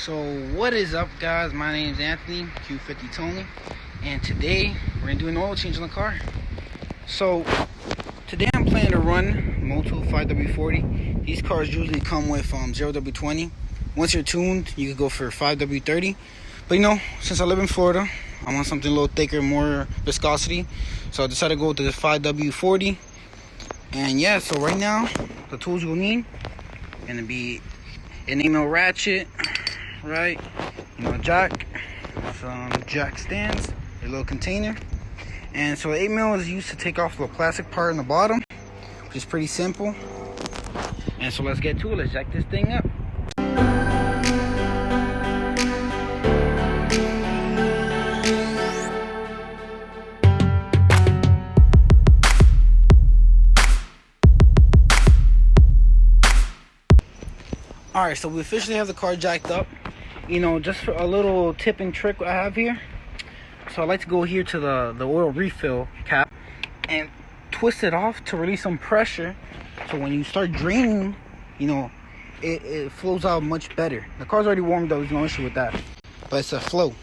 So what is up, guys? My name is Anthony, Q50 Tony, and today we're gonna do an oil change on the car. So today I'm planning to run Motul 5w-40. These cars usually come with 0w-20. Once you're tuned, you can go for 5w-30. But since I live in Florida, I want something a little thicker, more viscosity. So I decided to go with the 5w-40. And yeah, so right now the tools you'll need gonna be an 8mm ratchet, right? Jack, some jack stands, a little container. And so 8mm is used to take off the plastic part in the bottom, which is pretty simple. And so let's get to it. Let's jack this thing up. Alright, so we officially have the car jacked up. Just for a little tip and trick I have here. So I like to go here to the oil refill cap and twist it off to release some pressure. So when you start draining, it flows out much better. The car's already warmed up, there's no issue with that. But it's a flow.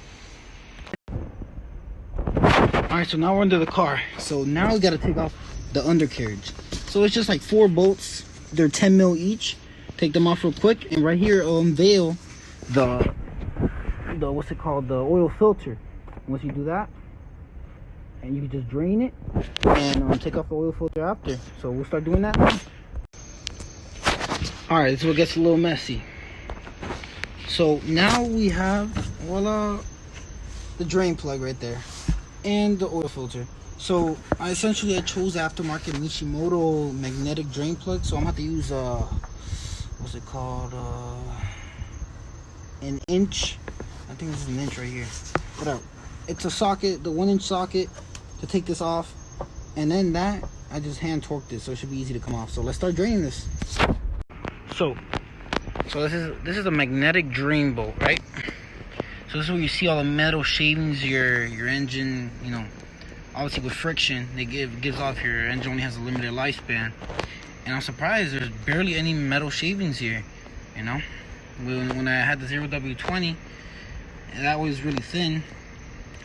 Alright, so now we're under the car. So now we gotta take off the undercarriage. So it's just like 4 bolts. They're 10mm each. Take them off real quick, and right here I'll unveil the oil filter. Once you do that, and you can just drain it and take off the oil filter after. So we'll start doing that now. All right, this is what gets a little messy. So now we have the drain plug right there and the oil filter. So I chose aftermarket Motul magnetic drain plug. So I'm gonna have to use what's it called, an inch. I think this is an inch right here. Whatever. It's a socket, the 1-inch socket to take this off, and then that I just hand torqued it, so it should be easy to come off. So let's start draining this. So this is a magnetic drain bolt, right? So this is where you see all the metal shavings, your engine, obviously with friction, it gives off. Your engine only has a limited lifespan. And I'm surprised there's barely any metal shavings here, When I had the 0w-20, that was really thin,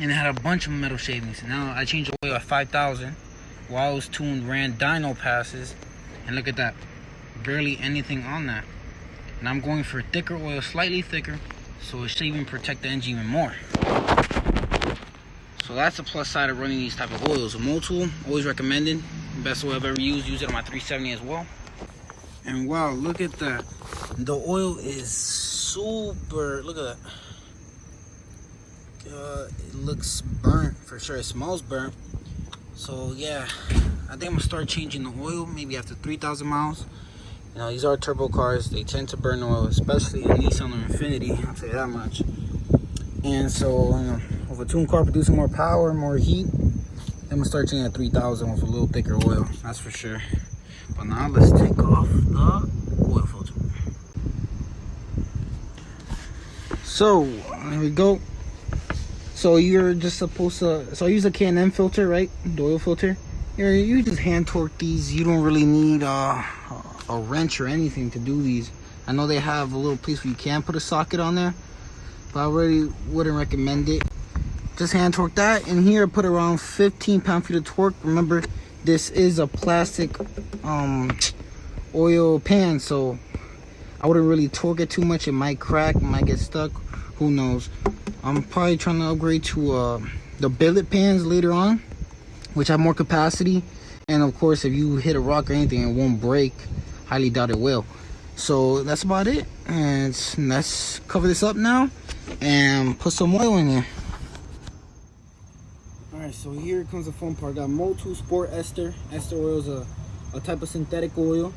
and it had a bunch of metal shavings. Now I changed the oil at 5,000, while I was tuned, ran dyno passes, and look at that, barely anything on that. And I'm going for thicker oil, slightly thicker, so it should even protect the engine even more. So that's the plus side of running these type of oils. A Motul, always recommended. Best oil I've ever used. Use it on my 370 as well. And wow, look at that. The oil is super. Look at that. It looks burnt for sure. It smells burnt. So yeah, I think I'm gonna start changing the oil maybe after 3,000 miles. These are turbo cars. They tend to burn oil, especially in Nissan or Infiniti. I'll tell you that much. And so, with a tuned car producing more power, more heat, I'm gonna start changing at 3,000 with a little thicker oil, that's for sure. But now let's take off the oil filter. So there we go. So you're just supposed to. So I use a K&N filter, right? The oil filter. You just hand torque these. You don't really need a wrench or anything to do these. I know they have a little place where you can put a socket on there, but I really wouldn't recommend it. Just hand torque that. And here I put around 15 pound-feet of torque. Remember, this is a plastic oil pan, so I wouldn't really torque it too much. It might crack, it might get stuck, who knows. I'm probably trying to upgrade to the billet pans later on, which have more capacity. And of course, if you hit a rock or anything, it won't break. Highly doubt it will. So that's about it. And let's cover this up now and put some oil in here. Alright, so here comes the fun part. I got Motul Sport Ester. Ester oil is a type of synthetic oil.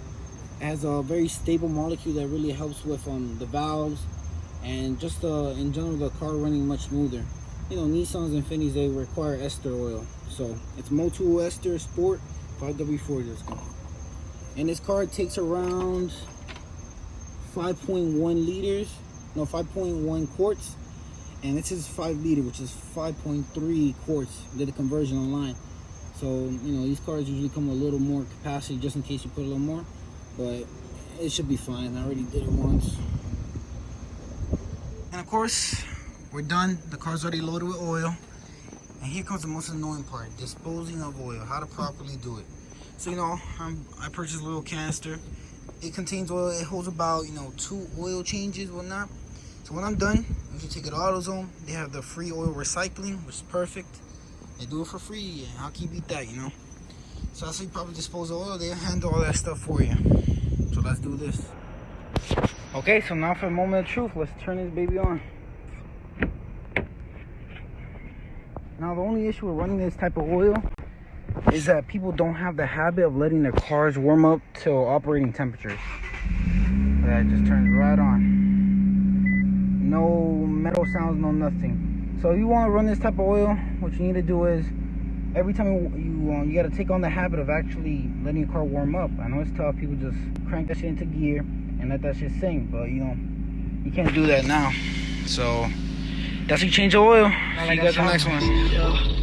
It has a very stable molecule that really helps with the valves and just in general the car running much smoother. Nissans and Infinitis, they require Ester oil. So it's Motul Ester Sport 5w-40. Let's go. And this car takes around 5.1 quarts. And this is 5 liter, which is 5.3 quarts. Did the conversion online. So, these cars usually come with a little more capacity just in case you put a little more. But it should be fine. I already did it once. And of course, we're done. The car's already loaded with oil. And here comes the most annoying part, disposing of oil, how to properly do it. So, you know, I purchased a little canister. It contains oil. It holds about, 2 oil changes, whatnot. So when I'm done, you can take it to AutoZone. They have the free oil recycling, which is perfect. They do it for free, and how can you beat that, So that's how you probably dispose of oil. They handle all that stuff for you. So let's do this. Okay, so now for a moment of truth, let's turn this baby on. Now the only issue with running this type of oil is that people don't have the habit of letting their cars warm up to operating temperatures. That just turns right on. No metal sounds, no nothing. So if you want to run this type of oil, what you need to do is every time you got to take on the habit of actually letting your car warm up. I know it's tough. People just crank that shit into gear and let that shit sink, but you can't do that now. So that's how you change the oil. See you guys in the next one.